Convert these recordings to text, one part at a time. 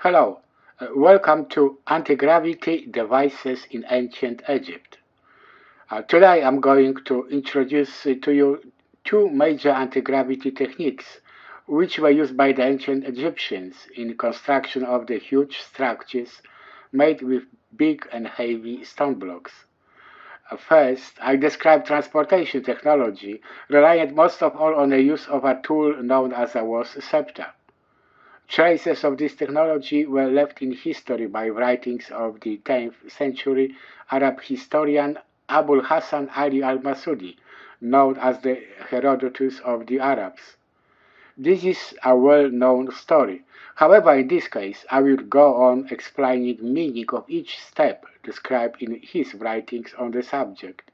Hello, welcome to Anti-Gravity Devices in Ancient Egypt. Today I'm going to introduce to you two major anti-gravity techniques which were used by the ancient Egyptians in construction of the huge structures made with big and heavy stone blocks. First, I describe transportation technology, relying most of all on the use of a tool known as a was scepter. Traces of this technology were left in history by writings of the 10th century Arab historian Abul Hassan Ali al-Masudi, known as the Herodotus of the Arabs. This is a well-known story. However, in this case, I will go on explaining meaning of each step described in his writings on the subject.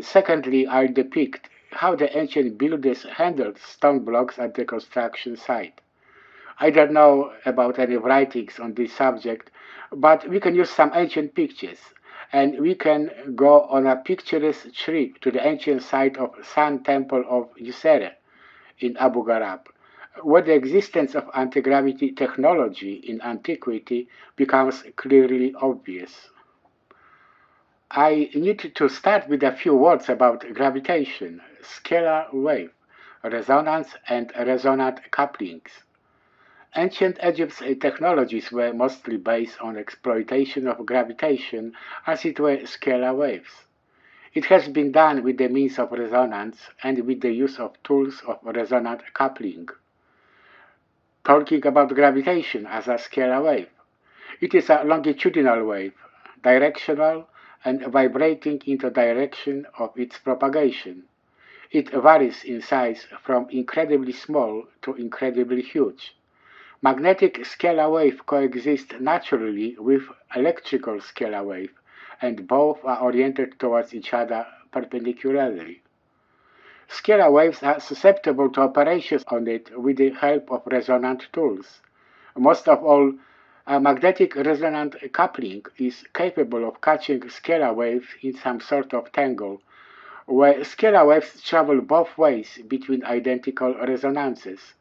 Secondly, I depict how the ancient builders handled stone blocks at the construction site. I don't know about any writings on this subject, but we can use some ancient pictures, and we can go on a picturesque trip to the ancient site of Sun Temple of Usere in Abu Gharab, where the existence of anti-gravity technology in antiquity becomes clearly obvious. I need to start with a few words about gravitation, scalar wave, resonance, and resonant couplings. Ancient Egypt's technologies were mostly based on exploitation of gravitation, as it were scalar waves. It has been done with the means of resonance and with the use of tools of resonant coupling. Talking about gravitation as a scalar wave, it is a longitudinal wave, directional and vibrating in the direction of its propagation. It varies in size from incredibly small to incredibly huge. Magnetic scalar wave coexist naturally with electrical scalar wave, and both are oriented towards each other perpendicularly. Scalar waves are susceptible to operations on it with the help of resonant tools. Most of all, a magnetic resonant coupling is capable of catching scalar waves in some sort of tangle, where scalar waves travel both ways between identical resonances.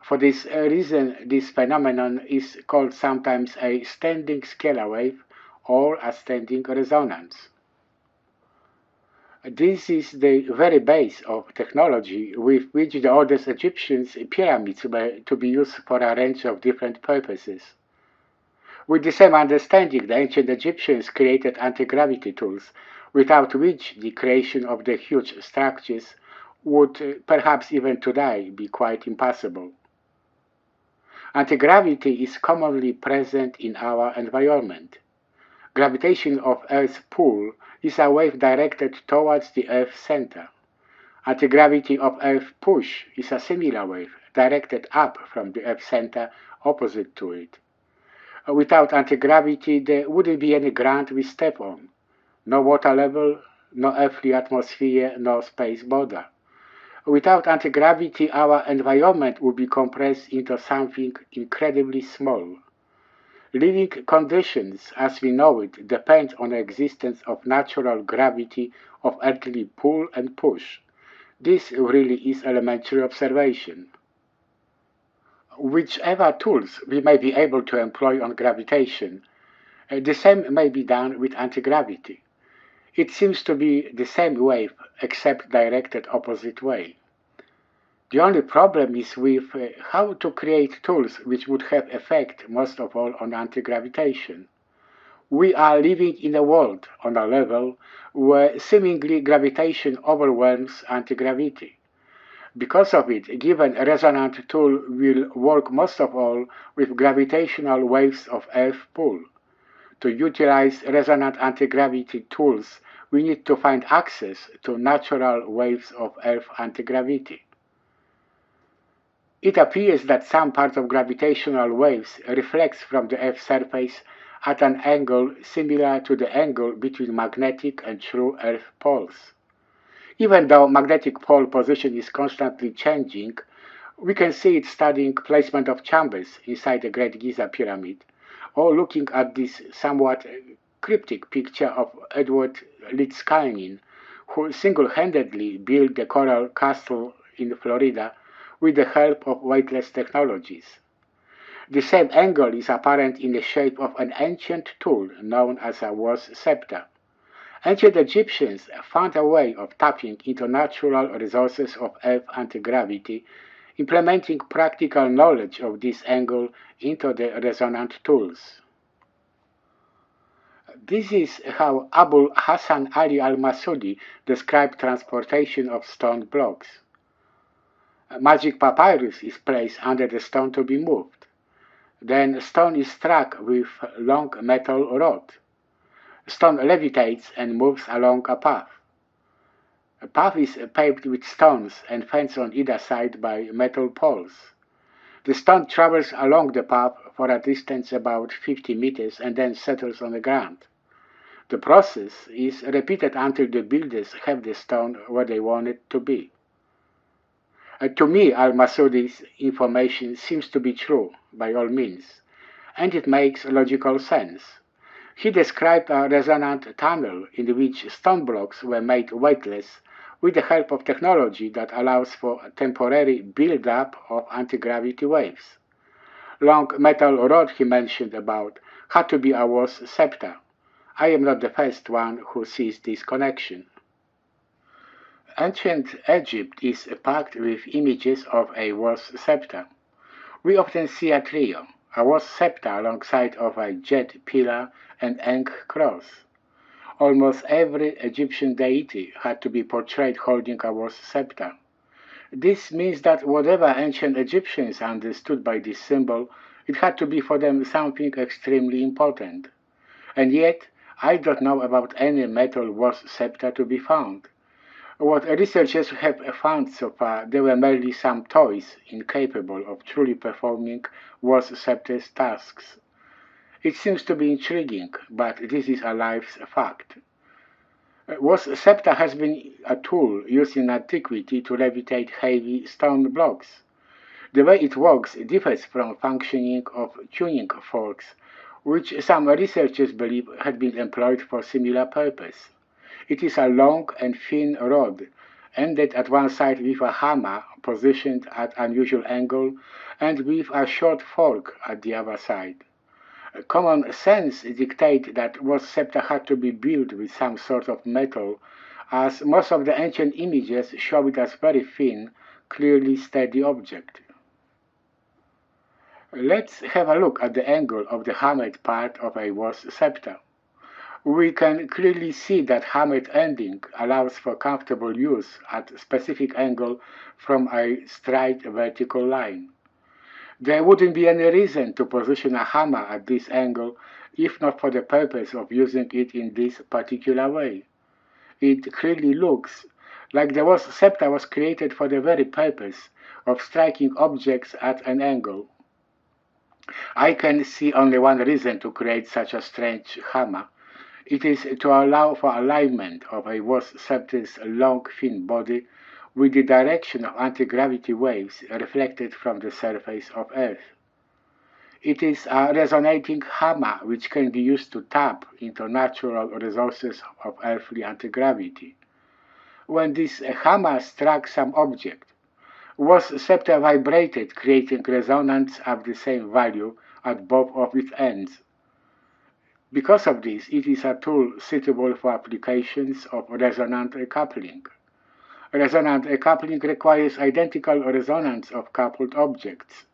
For this reason, this phenomenon is called sometimes a standing scalar wave or a standing resonance. This is the very base of technology with which the oldest Egyptian pyramids were to be used for a range of different purposes. With the same understanding, the ancient Egyptians created anti-gravity tools, without which the creation of the huge structures would perhaps even today be quite impossible. Anti-gravity is commonly present in our environment. Gravitation of Earth's pull is a wave directed towards the Earth's center. Anti-gravity of Earth's push is a similar wave directed up from the Earth's center opposite to it. Without anti-gravity, there wouldn't be any ground we step on. No water level, no earthly atmosphere, no space border. Without anti-gravity, our environment would be compressed into something incredibly small. Living conditions, as we know it, depend on the existence of natural gravity of earthly pull and push. This really is elementary observation. Whichever tools we may be able to employ on gravitation, the same may be done with anti-gravity. It seems to be the same wave, except directed opposite way. The only problem is with how to create tools which would have effect most of all on anti-gravitation. We are living in a world on a level where seemingly gravitation overwhelms anti-gravity. Because of it, given a resonant tool will work most of all with gravitational waves of Earth pull. To utilize resonant anti-gravity tools, we need to find access to natural waves of Earth anti-gravity. It appears that some part of gravitational waves reflects from the Earth's surface at an angle similar to the angle between magnetic and true Earth poles. Even though magnetic pole position is constantly changing, we can see it studying placement of chambers inside the Great Giza Pyramid, or looking at this somewhat cryptic picture of Edward Litzkainin, who single-handedly built the Coral Castle in Florida with the help of weightless technologies. The same angle is apparent in the shape of an ancient tool known as a was scepter. Ancient Egyptians found a way of tapping into natural resources of Earth anti-gravity, implementing practical knowledge of this angle into the resonant tools. This is how Abul Hassan Ali al-Masudi described transportation of stone blocks. A magic papyrus is placed under the stone to be moved. Then stone is struck with long metal rod. Stone levitates and moves along a path. A path is paved with stones and fenced on either side by metal poles. The stone travels along the path for a distance about 50 meters and then settles on the ground. The process is repeated until the builders have the stone where they want it to be. To me, al-Masudi's information seems to be true, by all means, and it makes logical sense. He described a resonant tunnel in which stone blocks were made weightless with the help of technology that allows for a temporary build-up of anti-gravity waves. Long metal rod he mentioned about had to be a was scepter. I am not the first one who sees this connection. Ancient Egypt is packed with images of a was scepter. We often see a trio, a was scepter alongside of a jet pillar and ankh cross. Almost every Egyptian deity had to be portrayed holding a was scepter. This means that whatever ancient Egyptians understood by this symbol, it had to be for them something extremely important. And yet, I don't know about any metal was scepter to be found. What researchers have found so far, they were merely some toys incapable of truly performing was scepter's tasks. It seems to be intriguing, but this is a life's fact. Was scepter has been a tool used in antiquity to levitate heavy stone blocks. The way it works differs from functioning of tuning forks, which some researchers believe had been employed for similar purpose. It is a long and thin rod, ended at one side with a hammer positioned at an unusual angle, and with a short fork at the other side. Common sense dictates that was scepter had to be built with some sort of metal, as most of the ancient images show it as very thin, clearly steady object. Let's have a look at the angle of the hammered part of a was scepter. We can clearly see that hammered ending allows for comfortable use at a specific angle from a straight vertical line. There wouldn't be any reason to position a hammer at this angle if not for the purpose of using it in this particular way. It clearly looks like the was scepter was created for the very purpose of striking objects at an angle. I can see only one reason to create such a strange hammer. It is to allow for alignment of a was scepter's long, thin body with the direction of anti-gravity waves reflected from the surface of Earth. It is a resonating hammer which can be used to tap into natural resources of earthly anti-gravity. When this hammer struck some object, was scepter vibrated, creating resonance of the same value at both of its ends. Because of this, it is a tool suitable for applications of resonant coupling. Resonant coupling requires identical resonance of coupled objects.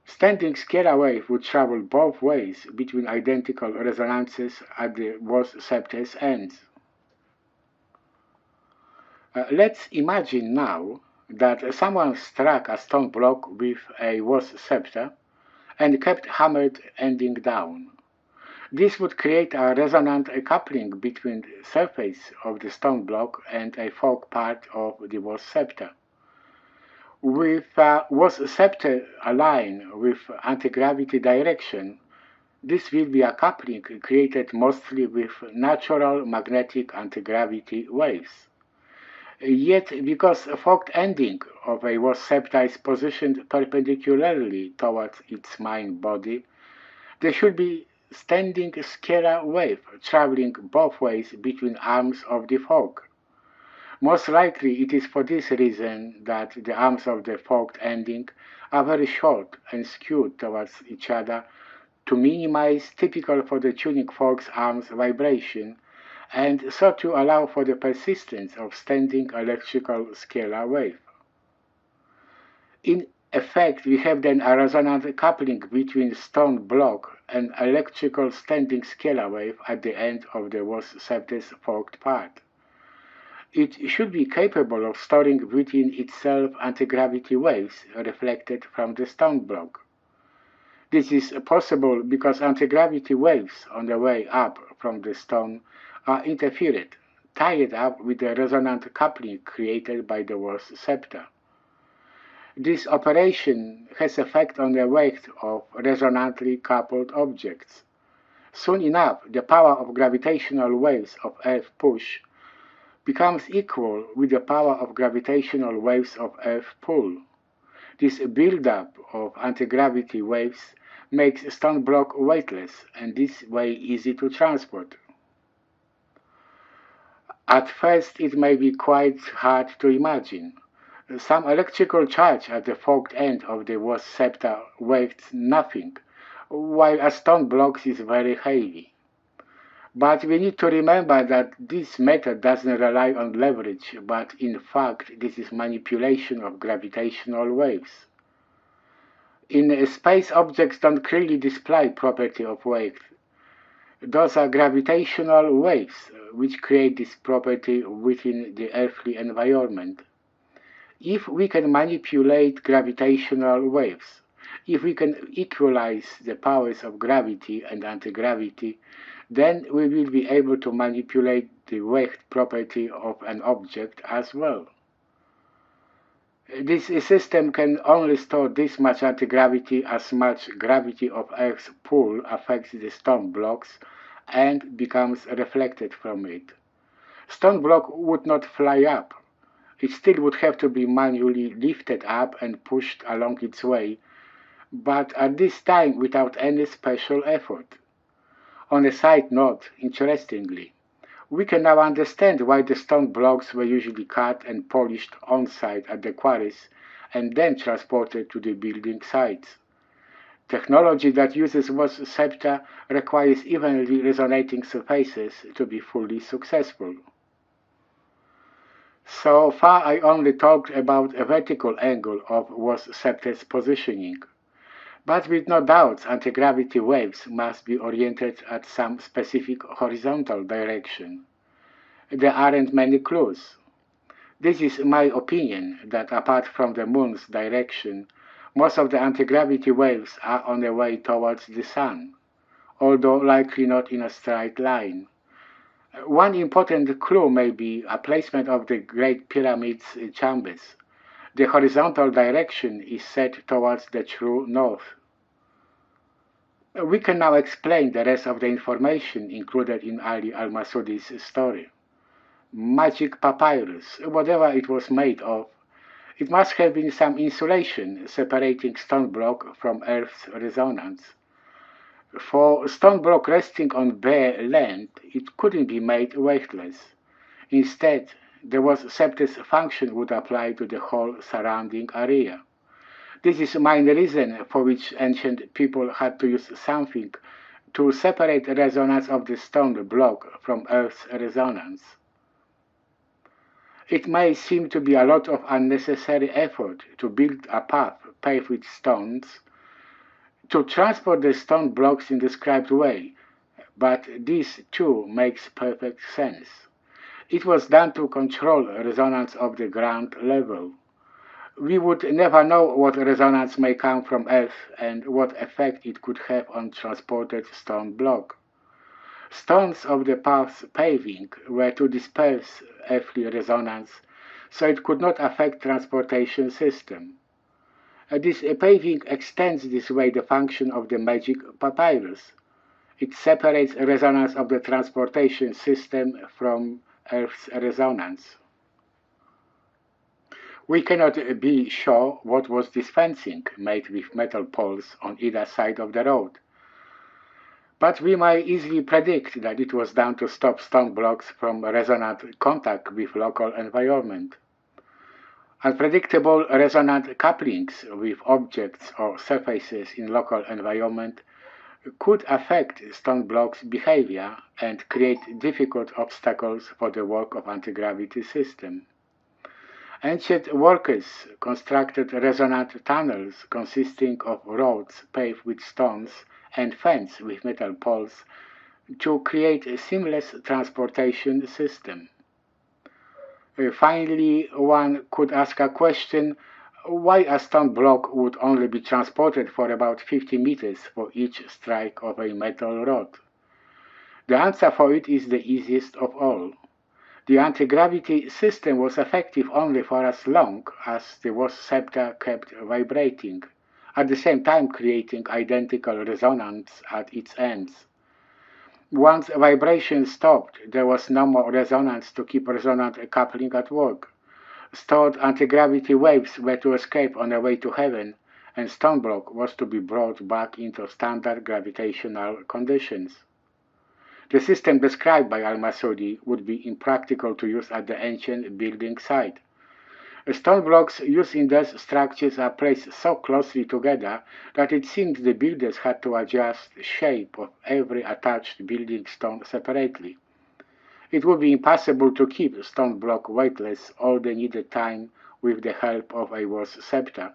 Standing scalar wave would travel both ways between identical resonances at the was scepter's ends. Let's imagine now that someone struck a stone block with a was scepter and kept hammered ending down. This would create a resonant coupling between the surface of the stone block and a fork part of the was scepter. With was scepter aligned with anti-gravity direction, this will be a coupling created mostly with natural magnetic anti-gravity waves. Yet, because a forked ending of a was scepter is positioned perpendicularly towards its main body, there should be standing scalar wave traveling both ways between arms of the fork. Most likely it is for this reason that the arms of the forked ending are very short and skewed towards each other to minimize typical for the tuning fork's arms vibration, and so to allow for the persistence of standing electrical scalar wave. In effect, we have then a resonant coupling between stone block and electrical standing scalar wave at the end of the was-septus forked part. It should be capable of storing within itself anti-gravity waves reflected from the stone block. This is possible because anti-gravity waves on the way up from the stone are interfered, tied up with the resonant coupling created by the was septa. This operation has effect on the weight of resonantly coupled objects. Soon enough, the power of gravitational waves of Earth push becomes equal with the power of gravitational waves of Earth pull. This buildup of anti-gravity waves makes stone block weightless and this way easy to transport. At first, it may be quite hard to imagine. Some electrical charge at the forked end of the was septa weighs nothing, while a stone block is very heavy. But we need to remember that this method doesn't rely on leverage, but in fact this is manipulation of gravitational waves. In space, objects don't clearly display property of weight. Those are gravitational waves which create this property within the earthly environment. If we can manipulate gravitational waves, if we can equalize the powers of gravity and anti-gravity, then we will be able to manipulate the weight property of an object as well. This system can only store this much anti-gravity as much gravity of Earth's pull affects the stone blocks and becomes reflected from it. Stone block would not fly up. It still would have to be manually lifted up and pushed along its way, but at this time without any special effort. On a side note, interestingly, we can now understand why the stone blocks were usually cut and polished on-site at the quarries and then transported to the building sites. Technology that uses was septa requires evenly resonating surfaces to be fully successful. So far I only talked about a vertical angle of was septa's positioning. But with no doubt anti-gravity waves must be oriented at some specific horizontal direction. There aren't many clues. This is my opinion that apart from the moon's direction, most of the anti-gravity waves are on their way towards the sun, although likely not in a straight line. One important clue may be a placement of the Great Pyramid's chambers. The horizontal direction is set towards the true north. We can now explain the rest of the information included in Ali al-Masudi's story. Magic papyrus, whatever it was made of, it must have been some insulation separating stone block from Earth's resonance. For stone block resting on bare land, it couldn't be made weightless. Instead, the was septa's function would apply to the whole surrounding area. This is main reason for which ancient people had to use something to separate the resonance of the stone block from Earth's resonance. It may seem to be a lot of unnecessary effort to build a path paved with stones, to transport the stone blocks in the described way, but this too makes perfect sense. It was done to control resonance of the ground level. We would never know what resonance may come from Earth and what effect it could have on transported stone block. Stones of the path's paving were to disperse earthly resonance, so it could not affect transportation system. This paving extends this way the function of the magic papyrus. It separates resonance of the transportation system from Earth's resonance. We cannot be sure what was this fencing made with metal poles on either side of the road, but we might easily predict that it was done to stop stone blocks from resonant contact with local environment. Unpredictable resonant couplings with objects or surfaces in local environment could affect stone blocks' behavior and create difficult obstacles for the work of anti-gravity system. Ancient workers constructed resonant tunnels consisting of roads paved with stones and fenced with metal poles to create a seamless transportation system. Finally, one could ask a question: why a stone block would only be transported for about 50 meters for each strike of a metal rod? The answer for it is the easiest of all. The anti-gravity system was effective only for as long as the was scepter kept vibrating, at the same time creating identical resonance at its ends. Once vibration stopped, there was no more resonance to keep resonant coupling at work. Stored anti-gravity waves were to escape on their way to heaven, and stone block was to be brought back into standard gravitational conditions. The system described by Al-Masudi would be impractical to use at the ancient building site. Stone blocks used in those structures are placed so closely together that it seems the builders had to adjust the shape of every attached building stone separately. It would be impossible to keep a stone block weightless all the needed time with the help of a was scepter.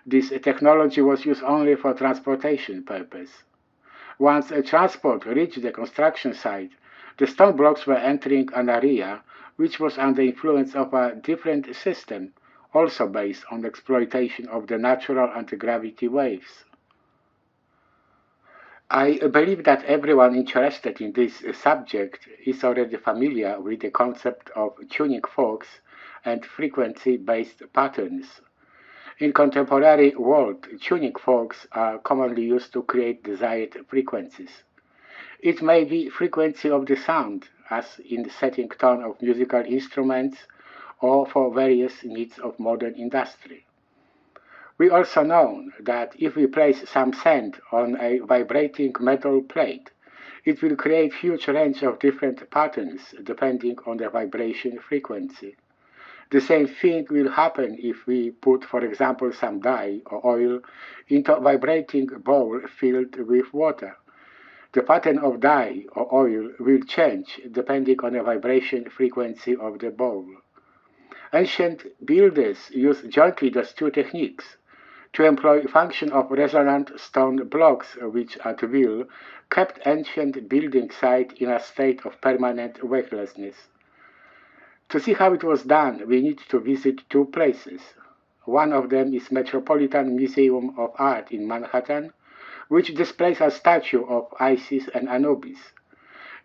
This technology was used only for transportation purpose. Once a transport reached the construction site, the stone blocks were entering an area which was under influence of a different system, also based on the exploitation of the natural anti-gravity waves. I believe that everyone interested in this subject is already familiar with the concept of tuning forks and frequency-based patterns. In contemporary world, tuning forks are commonly used to create desired frequencies. It may be frequency of the sound, as in the setting tone of musical instruments, or for various needs of modern industry. We also know that if we place some sand on a vibrating metal plate, it will create huge range of different patterns depending on the vibration frequency. The same thing will happen if we put, for example, some dye or oil into a vibrating bowl filled with water. The pattern of dye or oil will change depending on the vibration frequency of the bowl. Ancient builders used jointly those two techniques to employ function of resonant stone blocks which at will kept ancient building site in a state of permanent weightlessness. To see how it was done, we need to visit two places. One of them is Metropolitan Museum of Art in Manhattan, which displays a statue of Isis and Anubis.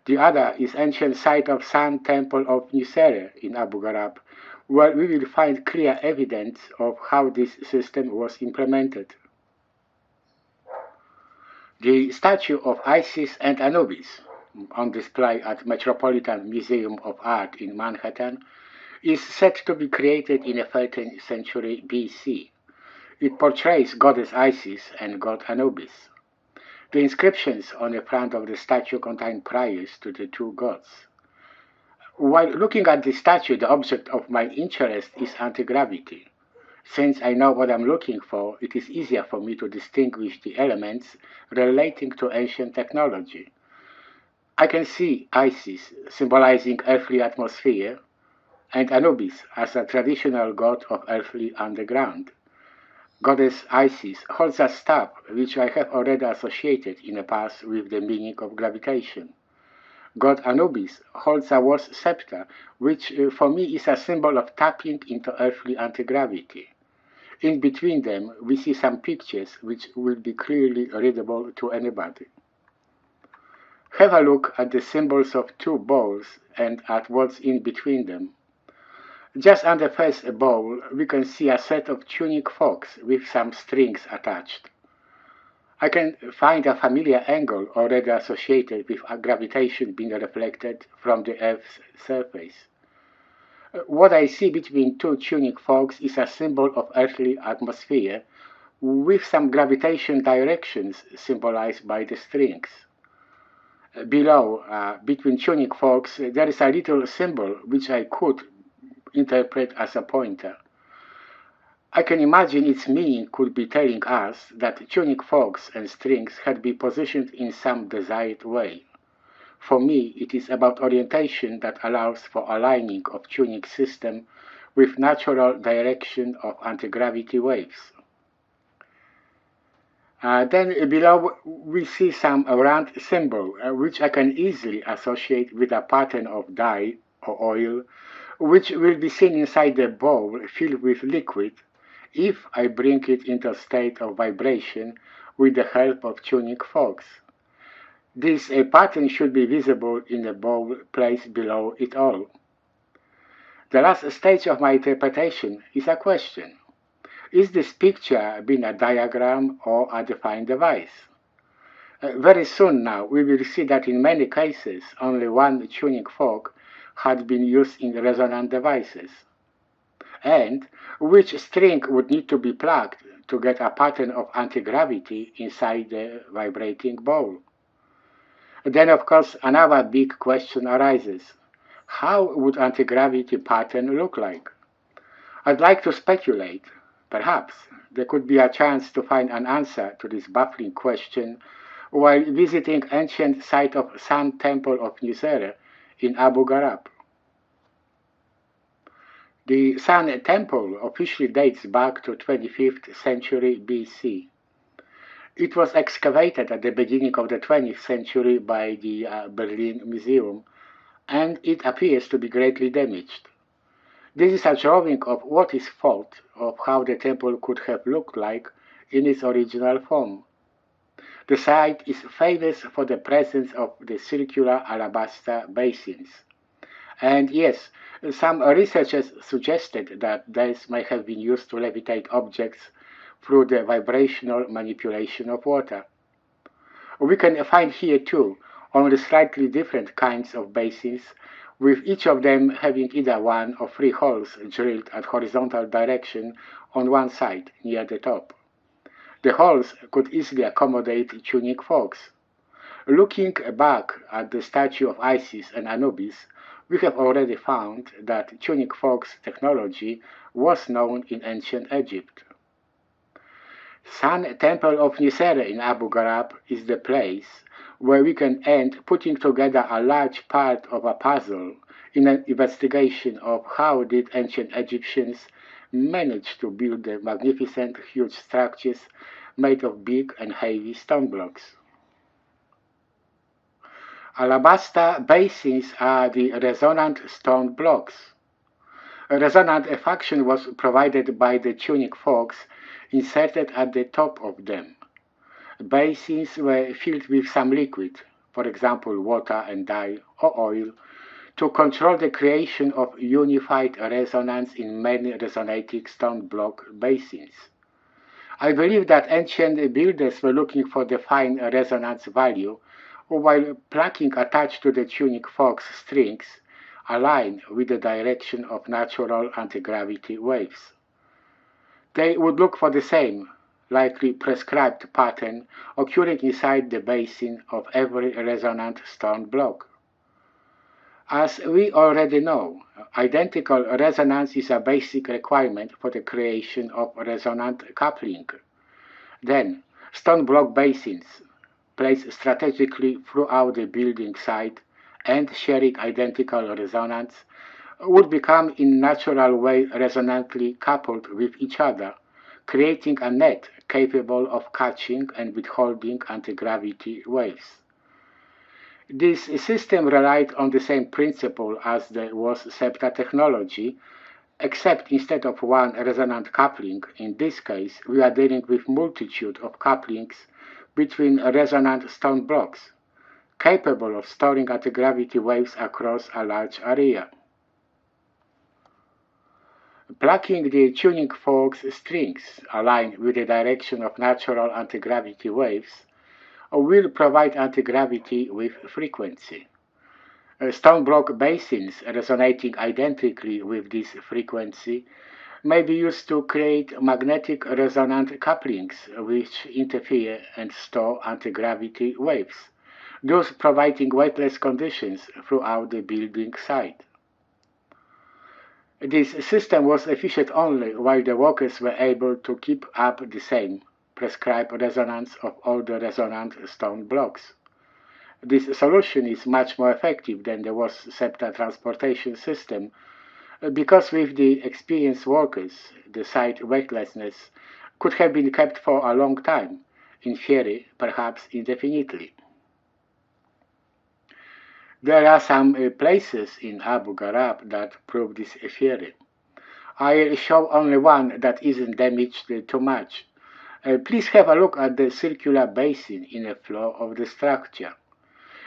The other is ancient site of Sun Temple of Nusere in Abu Ghraib, where we will find clear evidence of how this system was implemented. The statue of Isis and Anubis, on display at Metropolitan Museum of Art in Manhattan, is said to be created in the 13th century BC. It portrays goddess Isis and god Anubis. The inscriptions on the front of the statue contain prayers to the two gods. While looking at the statue, the object of my interest is anti-gravity. Since I know what I'm looking for, it is easier for me to distinguish the elements relating to ancient technology. I can see Isis symbolizing earthly atmosphere, and Anubis as a traditional god of earthly underground. Goddess Isis holds a staff which I have already associated in the past with the meaning of gravitation. God Anubis holds a was scepter, which for me is a symbol of tapping into earthly anti-gravity. In between them, we see some pictures which will be clearly readable to anybody. Have a look at the symbols of two bowls and at what's in between them. Just on the first bowl, we can see a set of tuning forks with some strings attached. I can find a familiar angle already associated with gravitation being reflected from the Earth's surface. What I see between two tuning forks is a symbol of earthly atmosphere with some gravitation directions symbolized by the strings. Below, between tuning forks, there is a little symbol which I could interpret as a pointer. I can imagine its meaning could be telling us that tuning forks and strings had been positioned in some desired way. For me, it is about orientation that allows for aligning of tuning system with natural direction of anti-gravity waves. Then below we see some round symbol, which I can easily associate with a pattern of dye or oil, which will be seen inside the bowl filled with liquid if I bring it into a state of vibration with the help of tuning forks. This pattern should be visible in the bowl placed below it all. The last stage of my interpretation is a question. Is this picture being a diagram or a defined device? Very soon now we will see that in many cases only one tuning fork had been used in resonant devices, and which string would need to be plugged to get a pattern of anti-gravity inside the vibrating bowl. Then of course another big question arises. How would anti-gravity pattern look like? I'd like to speculate. Perhaps there could be a chance to find an answer to this baffling question while visiting ancient site of Sun Temple of Nusere in Abu Gharaib. The Sun Temple officially dates back to 25th century BC. It was excavated at the beginning of the 20th century by the Berlin Museum, and it appears to be greatly damaged. This is a drawing of what is thought of how the temple could have looked like in its original form. The site is famous for the presence of the circular alabaster basins. And yes, some researchers suggested that these may have been used to levitate objects through the vibrational manipulation of water. We can find here too only slightly different kinds of basins, with each of them having either one or three holes drilled at horizontal direction on one side near the top. The holes could easily accommodate tuning forks. Looking back at the statue of Isis and Anubis, we have already found that tuning forks technology was known in ancient Egypt. Sun Temple of Nisere in Abu Gharaib is the place where we can end putting together a large part of a puzzle in an investigation of how did ancient Egyptians manage to build the magnificent huge structures made of big and heavy stone blocks. Alabaster basins are the resonant stone blocks. A resonant function was provided by the tuning forks inserted at the top of them. Basins were filled with some liquid, for example water and dye or oil, to control the creation of unified resonance in many resonating stone block basins. I believe that ancient builders were looking for the fine resonance value, while plucking attached to the tuning forks strings align with the direction of natural anti-gravity waves. They would look for the same, likely prescribed pattern occurring inside the basin of every resonant stone block. As we already know, identical resonance is a basic requirement for the creation of resonant coupling. Then, stone block basins, placed strategically throughout the building site and sharing identical resonance, would become in natural way resonantly coupled with each other, creating a net capable of catching and withholding anti-gravity waves. This system relied on the same principle as the was-SEPTA technology, except instead of one resonant coupling, in this case we are dealing with multitude of couplings between resonant stone blocks, capable of storing anti-gravity waves across a large area. Plucking the tuning forks strings aligned with the direction of natural anti-gravity waves will provide anti-gravity with frequency. Stone block basins resonating identically with this frequency may be used to create magnetic resonant couplings which interfere and store anti-gravity waves, thus providing weightless conditions throughout the building site. This system was efficient only while the workers were able to keep up the same prescribed resonance of all the resonant stone blocks. This solution is much more effective than the was-SEPTA transportation system because with the experienced workers, the site weightlessness could have been kept for a long time, in theory, perhaps indefinitely. There are some places in Abu Gharaib that prove this theory. I'll show only one that isn't damaged too much. Please have a look at the circular basin in the floor of the structure.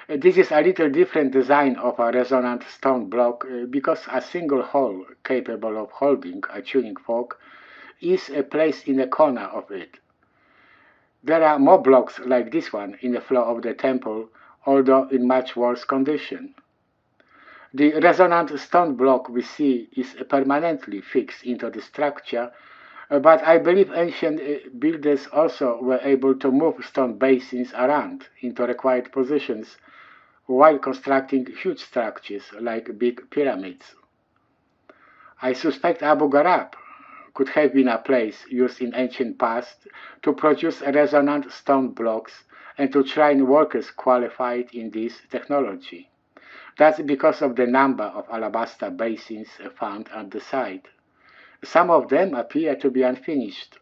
This is a little different design of a resonant stone block because a single hole capable of holding a tuning fork is placed in a corner of it. There are more blocks like this one in the floor of the temple, although in much worse condition. The resonant stone block we see is permanently fixed into the structure, but I believe ancient builders also were able to move stone basins around into required positions while constructing huge structures like big pyramids. I suspect Abu Gharaib could have been a place used in ancient past to produce resonant stone blocks and to train workers qualified in this technology. That's because of the number of alabaster basins found at the site. Some of them appear to be unfinished.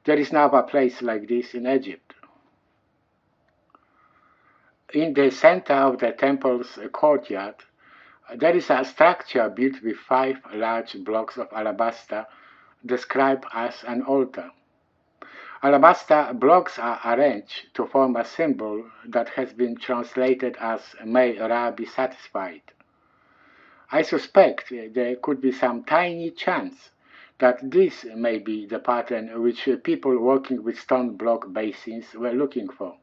There is now a place like this in Egypt. In the center of the temple's courtyard, there is a structure built with 5 large blocks of alabaster described as an altar. Alabaster blocks are arranged to form a symbol that has been translated as "May Ra be satisfied." I suspect there could be some tiny chance that this may be the pattern which people working with stone block basins were looking for.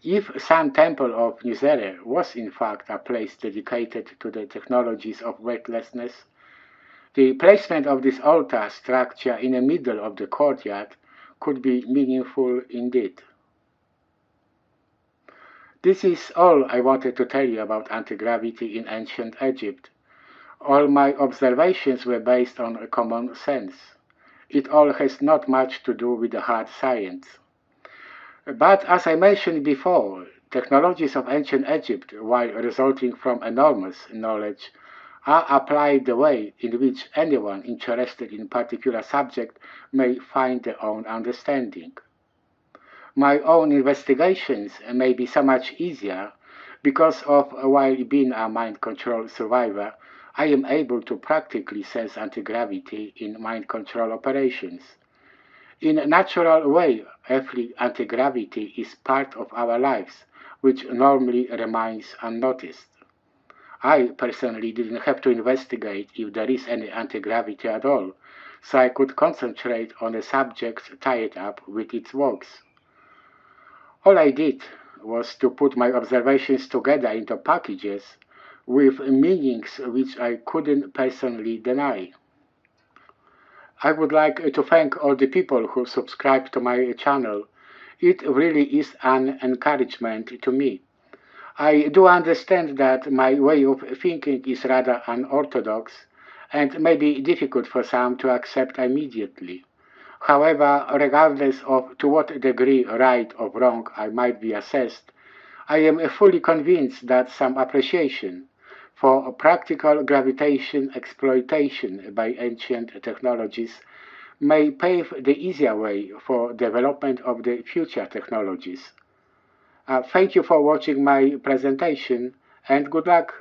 If Sun Temple of Nizere was in fact a place dedicated to the technologies of weightlessness, the placement of this altar structure in the middle of the courtyard could be meaningful indeed. This is all I wanted to tell you about anti-gravity in ancient Egypt. All my observations were based on common sense. It all has not much to do with the hard science. But as I mentioned before, technologies of ancient Egypt, while resulting from enormous knowledge, are applied the way in which anyone interested in a particular subject may find their own understanding. My own investigations may be so much easier because while being a mind control survivor, I am able to practically sense anti-gravity in mind control operations. In a natural way, every anti-gravity is part of our lives, which normally remains unnoticed. I personally didn't have to investigate if there is any anti-gravity at all, so I could concentrate on the subjects tied up with its works. All I did was to put my observations together into packages with meanings which I couldn't personally deny. I would like to thank all the people who subscribe to my channel. It really is an encouragement to me. I do understand that my way of thinking is rather unorthodox and may be difficult for some to accept immediately. However, regardless of to what degree right or wrong I might be assessed, I am fully convinced that some appreciation for practical gravitation exploitation by ancient technologies may pave the easier way for development of the future technologies. Thank you for watching my presentation and good luck.